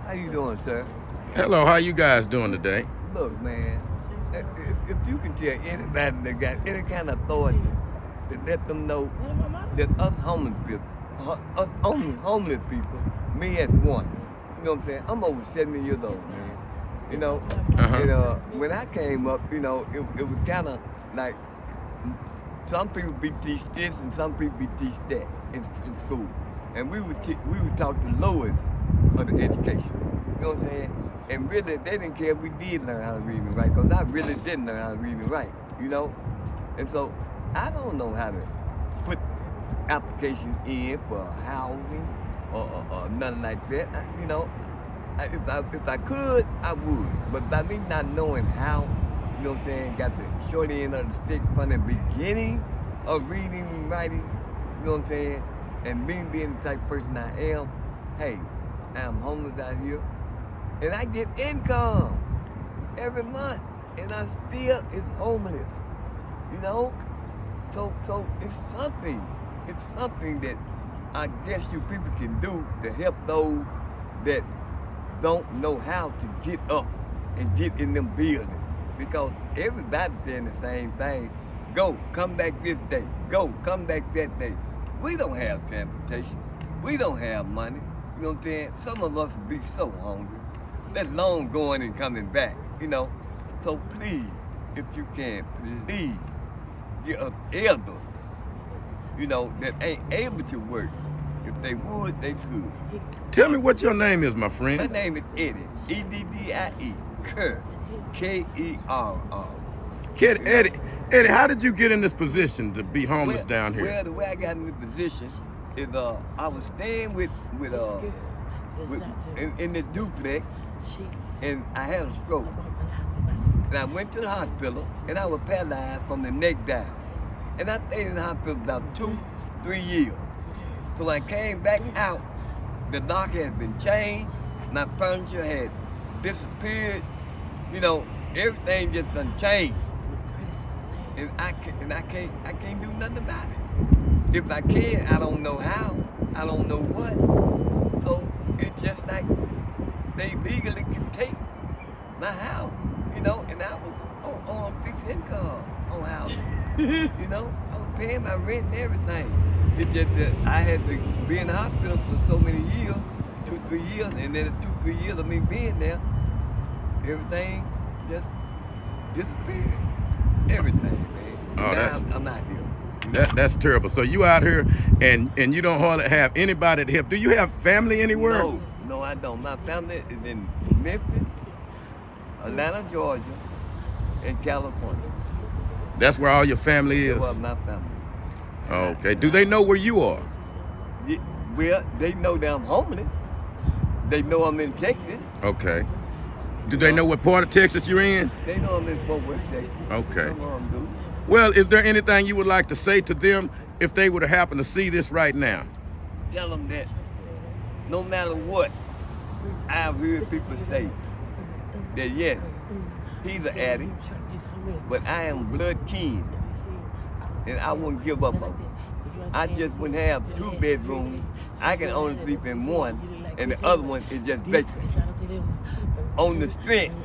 How you doing, sir? Hello, how you guys doing today? Look, man, if you can tell anybody that got any kind of authority to let them know that us homeless people, homeless people, me as one, you know what I'm saying? I'm over 70 years old, man. You know, Uh-huh. and when I came up, it was kind of like some people be teach this and some people be teach that in school, and we would talk the lowest of the education. You know what I'm saying? And really, they didn't care if we did learn how to read and write, because I really didn't learn how to read and write. You know, and so I don't know how to put application in for housing or nothing like that. If I could, I would. But by me not knowing how, you know what I'm saying, got the short end of the stick from the beginning of reading and writing, you know what I'm saying, and me being the type of person I am, hey, I'm homeless out here, and I get income every month, and I still is homeless, you know? So it's something that I guess you people can do to help those that don't know how to get up and get in them buildings. Because everybody's saying the same thing. Go, come back this day. Go, come back that day. We don't have transportation. We don't have money. You know what I'm saying? Some of us be so hungry. Let alone going and coming back, you know. So please, if you can, please get us elders, you know, that ain't able to work. If they would, they could. Tell me what your name is, my friend. My name is Eddie, E-D-D-I-E, Kerr, K-E-R-R. Kid Eddie, how did you get in this position to be homeless down here? Well, the way I got in this position is I was staying in the duplex, and I had a stroke. And I went to the hospital, and I was paralyzed from the neck down. And I stayed in the hospital about 2-3 years. So when I came back out, the lock had been changed, my furniture had disappeared, you know, everything just done changed. And I can't do nothing about it. If I can, I don't know how, I don't know what. So it's just like they legally can take my house, you know, and I was on fixed income on housing. You know, I was paying my rent and everything. It's just that I had to be in the hospital for so many years, 2-3 years, and then the 2-3 years of me being there, everything just disappeared. Everything, man. Oh, now I'm out here. That's terrible. So you out here and you don't hardly have anybody to help. Do you have family anywhere? No, I don't. My family is in Memphis, Atlanta, Georgia, and California. That's where all your family is? That's where my family is. Okay. Do they know where you are? Yeah, well, they know that I'm homeless. They know I'm in Texas. Okay. Do they know what part of Texas you're in? They know I'm in Fort Worth, Texas. Okay. Come on, dude. Well, is there anything you would like to say to them if they would have happened to see this right now? Tell them that no matter what, I've heard people say that yes, he's an addict, but I am blood kin, and I won't give up on him. I just wouldn't have 2 bedrooms. I can only sleep in one, and the other one is just vacant. On the strength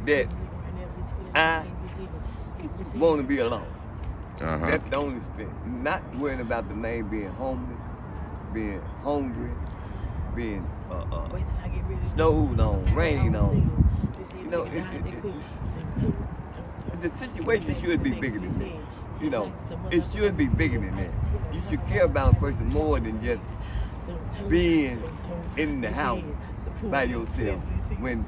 that I want to be alone. That's the only strength. Not worrying about the man being homeless, being hungry, being snowed on, rain on. You know, the situation should be bigger than that. You know, it should be bigger than that. You should care about a person more than just being in the house by yourself when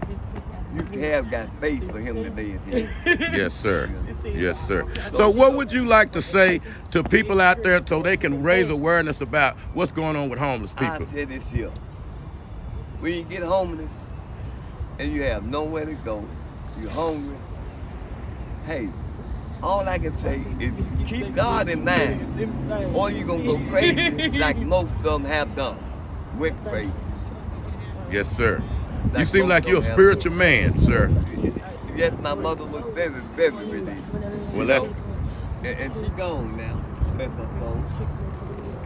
you have got faith for him to lay his head. Yes, sir. Yes, sir. So what would you like to say to people out there so they can raise awareness about what's going on with homeless people? I said this here. When you get homeless and you have nowhere to go, you're hungry, hey, all I can say is keep God in mind, or you're going to go crazy like most of them have done. Went crazy. Yes, sir. You seem like you're a spiritual man, sir. Yes, my mother was very, very religious. Well, that's... And she's gone now. Bless her soul.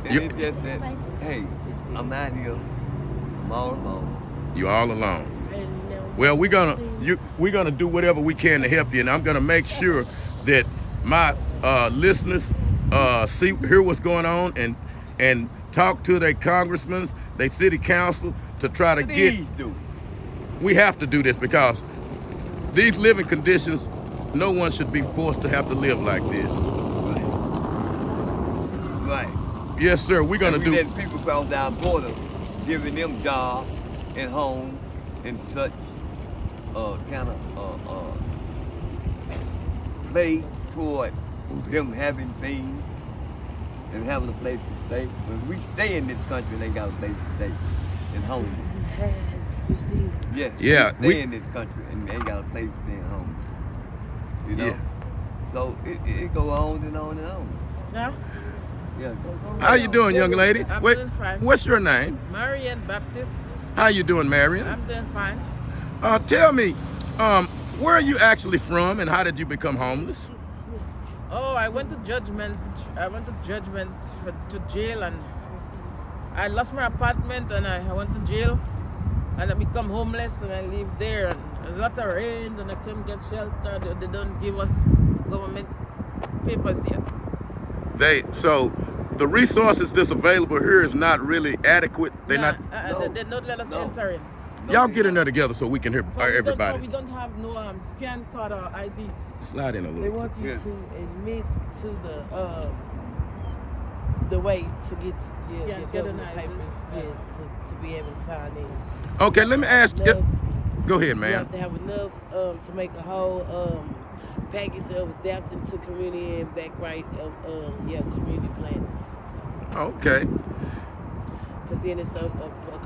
And it's just that, hey, I'm out here, I'm all alone. You're all alone. And Well, we're gonna do whatever we can to help you, and I'm gonna make sure that my listeners hear what's going on and talk to their congressmen, their city council to try to get. Please do. We have to do this because these living conditions, no one should be forced to have to live like this. Right. Yes, sir. We're gonna And do. we let people cross our border, giving them jobs and homes and such kind of play toward them having things and having a place to stay. When we stay in this country, they got a place to stay and home. Yes. Yeah, We stay in this country and they got a place to stay and home. You know. Yeah. So it go on and on and on. Yeah. Yeah. Go How you doing, young lady? I'm Wait, doing fine. what's your name? Marian Baptist. How you doing, Marion? I'm doing fine. Tell me, where are you actually from, and how did you become homeless? Oh, I went to judgment. To jail, and I lost my apartment, and I went to jail, and I become homeless, and I live there. And there's a lot of rain, and I couldn't get shelter. They don't give us government papers yet. So the resources that's available here is not really adequate. They're not. They don't let us No. enter in. Y'all get in there together so we can hear So everybody. we don't have no scan card or IDs. Slide in a They little. want you Yeah. to admit to the way to get your Get government an papers, ID. yes, to be able to sign in. Okay, let me ask you. Enough- Go ahead, You man. have to have enough to make a whole package of adapting to community and back right of community planning. Okay. Because then it's a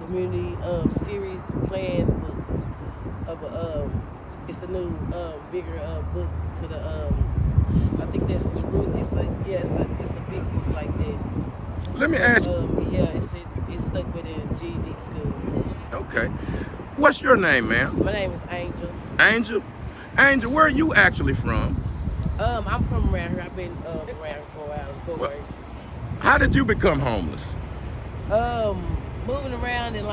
community series plan book of it's the new bigger book to the I think that's Jerusalem. It's a big book like that. Let me ask. It's stuck within GED school. Okay. What's your name, ma'am? My name is Angel. Angel. Angel, where are you actually from? I'm from around here. I've been around for a while. Well, how did you become homeless? Moving around and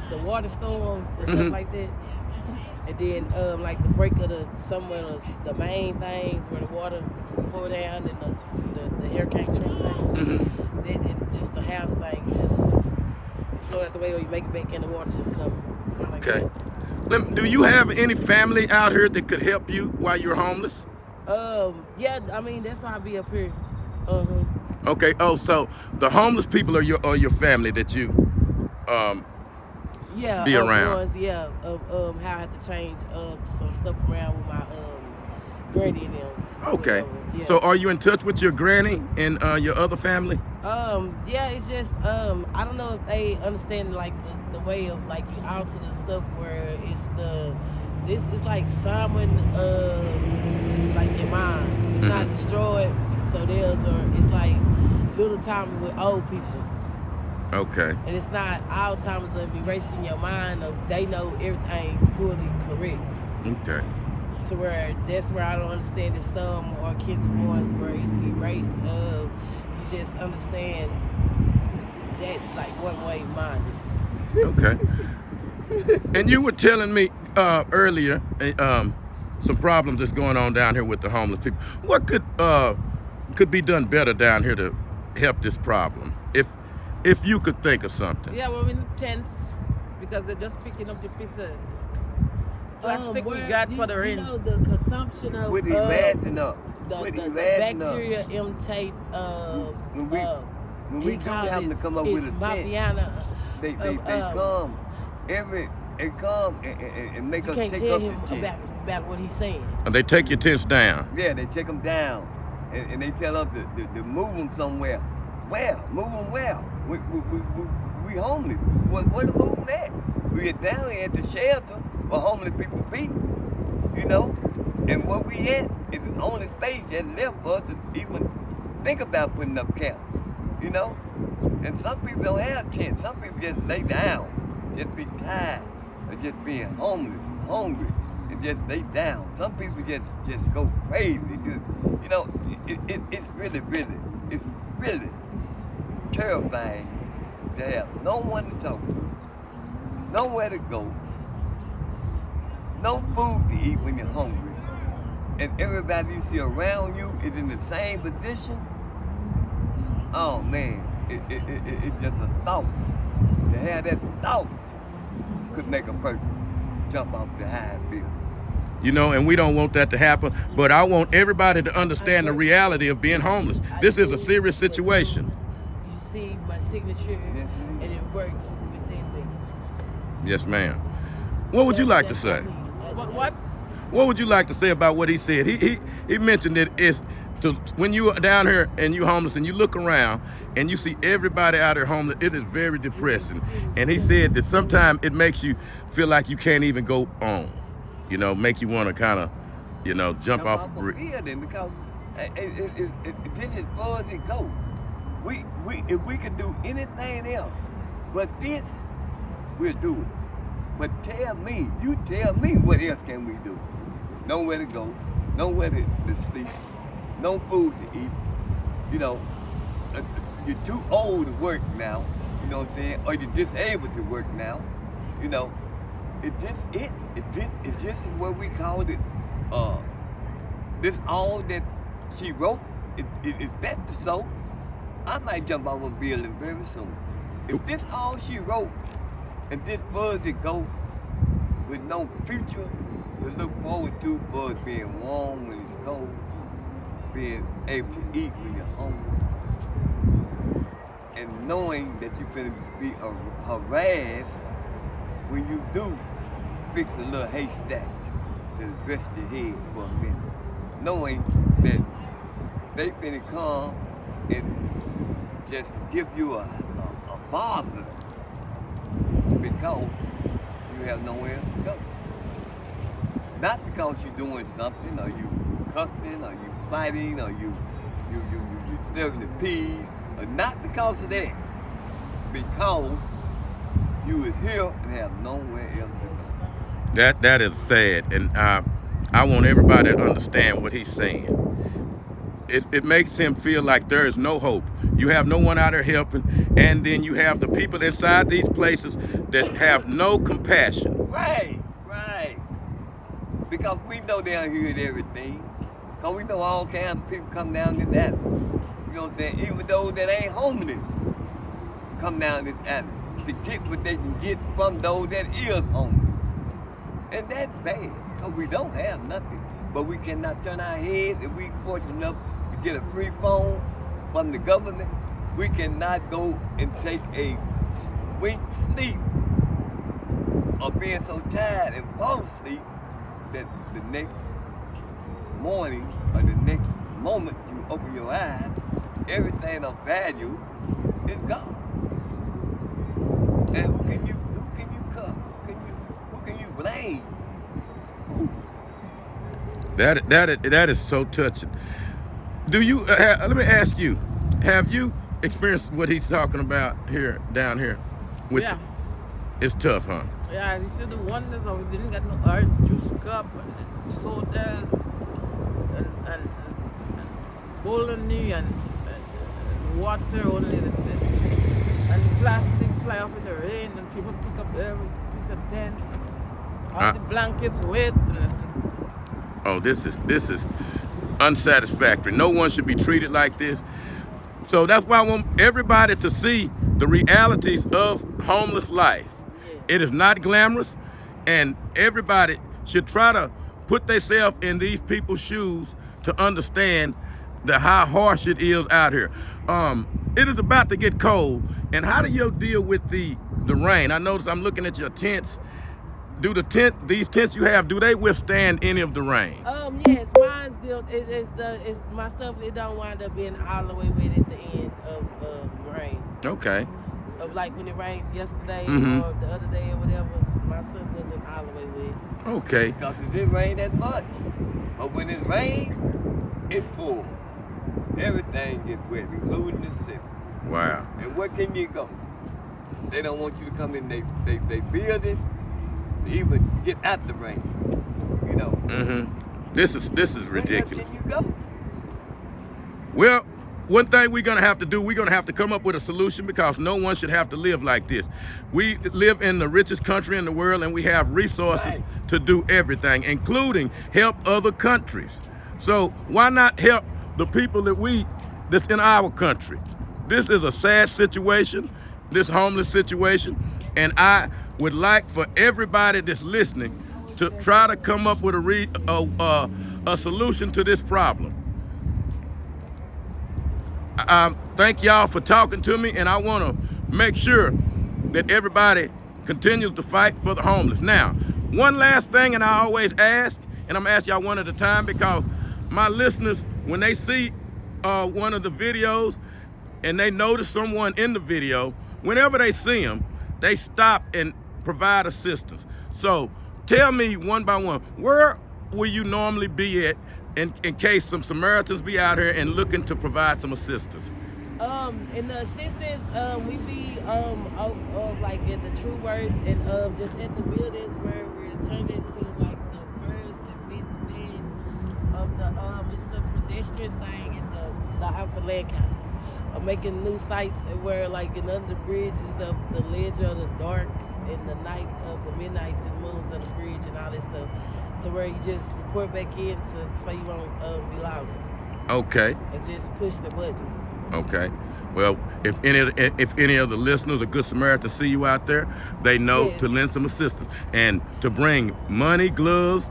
the water storms and stuff Mhm. like that. And then like the break of the main things where the water pour down and the hurricane truck things. Mhm. Then just the house thing just float out the way or you make it back in the water just come. Okay. Do you have any family out here that could help you while you're homeless? Yeah, I mean that's why I be up here. Okay. Oh, so the homeless people are your family that you Yeah, be around. Of how I had to change some stuff around with my granny and them. Okay. Whatever, yeah. So are you in touch with your granny and your other family? Yeah, it's just I don't know if they understand like the way of like you alter the stuff where this is like someone like your mind. It's not destroyed, so it's like little time with old people. Okay. And it's not all times of erasing your mind of they know everything fully correct. Okay. So that's where I don't understand if some or kids ones where it's erased you just understand that like one way minded. Okay. And you were telling me earlier some problems that's going on down here with the homeless people. What could be done better down here to help this problem? If you could think of something. Yeah, we're in tents because they're just picking up the piece of plastic we got for the rain. You know the consumption of Put it razzing up. the Put it razzing up. bacteria intake When we do happen to come up with a tent, Mafiana. they come and make You us can't take tell up him the tent. about what he's saying. And they take your tents down. Yeah, they take them down, and they tell us to move them somewhere. Where? Move them where? We homeless. Where to move them at? We get down here at the shelter where homeless people be, you know? And where we at is the only space that's left for us to even think about putting up camp, you know? And some people don't have tents. Some people just lay down, just be tired of just being homeless, hungry, and just lay down. Some people just go crazy. You know, it's really terrifying to have no one to talk to, nowhere to go, no food to eat when you're hungry, and everybody you see around you is in the same position, oh man, it's just a thought. To have that thought could make a person jump off the high building. You know, and we don't want that to happen, but I want everybody to understand the reality of being homeless. This is a serious situation. You see my signature, and it works within me. Yes, ma'am. What would you like to say? What? What would you like to say about what he said? He mentioned that it's to, when you are down here and you're homeless and you look around and you see everybody out there homeless, it is very depressing. And he said that sometimes it makes you feel like you can't even go on. You know, make you want to kind of, you know, jump off a bridge. Building because this is as far as it goes. If we could do anything else but this, we'll do it. But you tell me what else can we do? Nowhere to go, nowhere to sleep, no food to eat. You know, you're too old to work now, you know what I'm saying? Or you're disabled to work now, you know. It's just what we called it. This all that she wrote. Is that so? I might jump off a building very soon. If this all she wrote, and this far as it goes, with no future to look forward to, for it being warm when it's cold, being able to eat when you're hungry, and knowing that you're going to be harassed when you do fix a little haystack to rest your head for a minute, knowing that they finna come and just give you a bother because you have nowhere else to go. Not because you're doing something, or you cussing, or you fighting, or you serving the peas, or not because of that. Because you is here and have nowhere else to go. That is sad, and I want everybody to understand what he's saying. It makes him feel like there is no hope. You have no one out there helping, and then you have the people inside these places that have no compassion. Right. Because we know down here is everything. Because we know all kinds of people come down this alley. You know what I'm saying? Even those that ain't homeless come down this alley to get what they can get from those that is homeless. And that's bad, because we don't have nothing. But we cannot turn our heads. If we fortunate enough to get a free phone from the government, we cannot go and take a weak sleep or being so tired and fall asleep that the next morning or the next moment you open your eyes, everything of value is gone. And who can you cuff? Who can you blame? Who? That is so touching. Do you? Let me ask you: have you experienced what he's talking about down here? Yeah. It's tough, huh? Yeah, you see the wonders of it. Didn't get no orange juice cup and soda and bologna and water only. That's it. And plastic fly off in the rain, and people pick up every piece of tent. All the blankets wet. Oh, this is unsatisfactory. No one should be treated like this. So that's why I want everybody to see the realities of homeless life. It is not glamorous, and everybody should try to put themselves in these people's shoes to understand how harsh it is out here. It is about to get cold, and how do you deal with the rain? I notice I'm looking at your tents. These tents you have, do they withstand any of the rain? Yes, mine's still. It's my stuff. It don't wind up being all the way wet at the end of rain. Okay. Of like when it rained yesterday Mm-hmm. or the other day or whatever, my stuff wasn't all the way wet. Okay. Because it didn't rain that much. But when it rains, it pours. Everything gets wet, including the city. Wow. And where can you go? They don't want you to come in they building to even get out the rain. You know. Mm-hmm. This is ridiculous. Where else can you go? Well, one thing we're gonna have to do, we're gonna have to come up with a solution because no one should have to live like this. We live in the richest country in the world and we have resources to do everything, including help other countries. So why not help the people that's in our country? This is a sad situation, this homeless situation, and I would like for everybody that's listening to try to come up with a solution to this problem. Thank y'all for talking to me, and I want to make sure that everybody continues to fight for the homeless. Now, one last thing, and I always ask, and I'm gonna ask y'all one at a time because my listeners, when they see one of the videos and they notice someone in the video, whenever they see them, they stop and provide assistance. So tell me one by one, where will you normally be at in case some Samaritans be out here and looking to provide some assistance? In the assistance, we be like at the True Word and just at the buildings where we're turning to like the first and fifth bed of the it's the pedestrian thing in the Alpha Lancaster. Making new sites where like in under the bridges of the ledge of the darks and the night of the midnights and moons of the bridge and all that stuff. So where you just report back in so you won't be lost. Okay. And just push the buttons. Okay. Well, if any of the listeners or Good Samaritans see you out there, they know to lend some assistance and to bring money, gloves,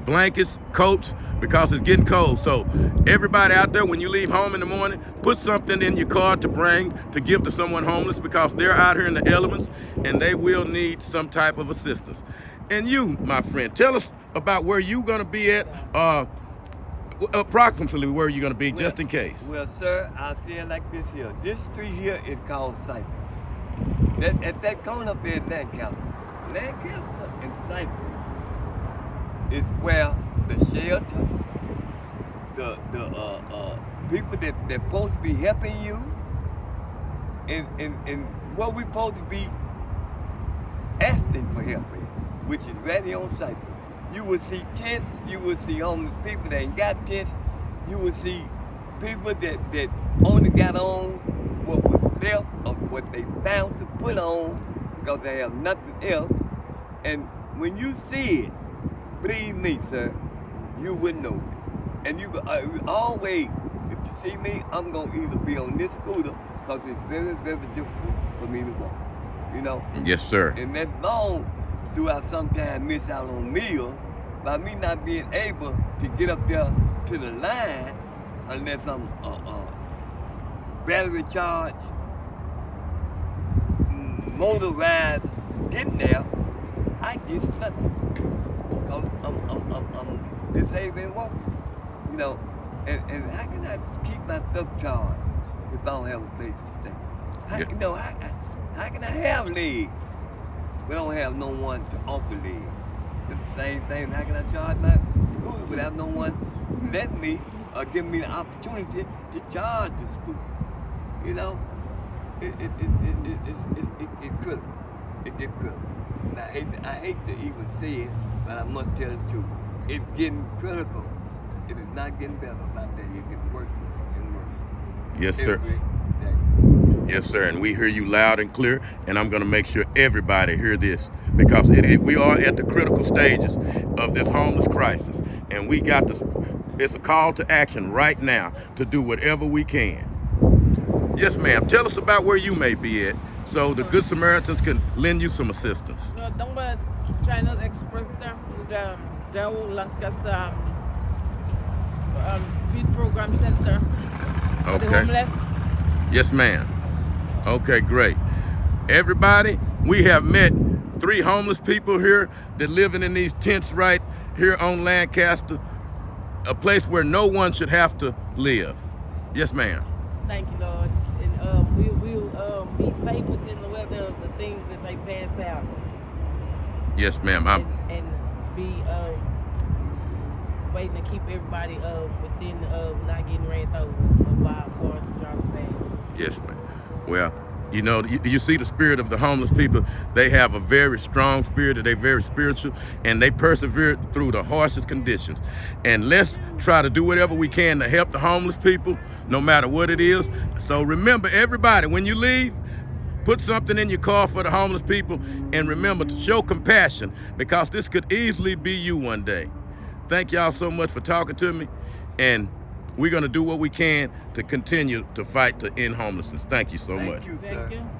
blankets, coats, because it's getting cold. So everybody out there, when you leave home in the morning, put something in your car to bring to give to someone homeless because they're out here in the elements and they will need some type of assistance. And you, my friend, tell us about where you're going to be at, approximately where you're going to be, just in case. Well, sir, I'll say it like this here. This street here is called Cypress. At that corner up there is Lancaster. Lancaster and Cypress is where the shelter, the people that supposed to be helping you, and what we supposed to be asking for help in, which is right here on Cypress. You will see tents, you will see homeless people that ain't got tents, you will see people that only got on what was left of what they found to put on because they have nothing else. And when you see it, believe me, sir, you would know it. And you always, if you see me, I'm going to either be on this scooter because it's very, very difficult for me to walk, you know? Yes, sir. And that's long. Do I sometimes miss out on meals by me not being able to get up there to the line unless I'm battery charged, motorized, getting there, I get nothing. Because I'm disabled and walking, you know. And how can I keep my stuff charged if I don't have a place to stay? You know, how can I have legs? We don't have no one to offer legs. It's the same thing. How can I charge my scooter without no one letting me or giving me the opportunity to charge the scooter? You know, it gets critical. It gets critical. And I hate to even say it, but I must tell the truth. It's getting critical. It is not getting better by day. It's getting worse and worse. Yes, sir. Every day. Yes, sir, and we hear you loud and clear, and I'm going to make sure everybody hear this because we are at the critical stages of this homeless crisis, and we got this. It's a call to action right now to do whatever we can. Yes, ma'am. Tell us about where you may be at so the Good Samaritans can lend you some assistance. No, down by China Express there, the old Lancaster feed program center for the homeless. Yes, ma'am. Okay, great. Everybody, we have met 3 homeless people here that living in these tents right here on Lancaster, a place where no one should have to live. Yes, ma'am. Thank you, Lord. And we'll be safe within the weather of the things that they pass out. Yes, ma'am. And be waiting to keep everybody within not getting ran over by cars and driving fast. Yes, ma'am. Well, You know, you see the spirit of the homeless people. They have a very strong spirit, they're very spiritual, and they persevere through the harshest conditions. And let's try to do whatever we can to help the homeless people, no matter what it is. So remember, everybody, when you leave, put something in your car for the homeless people, and remember to show compassion, because this could easily be you one day. Thank y'all so much for talking to me, and we're going to do what we can to continue to fight to end homelessness. Thank you so much. Thank you, sir. Thank you.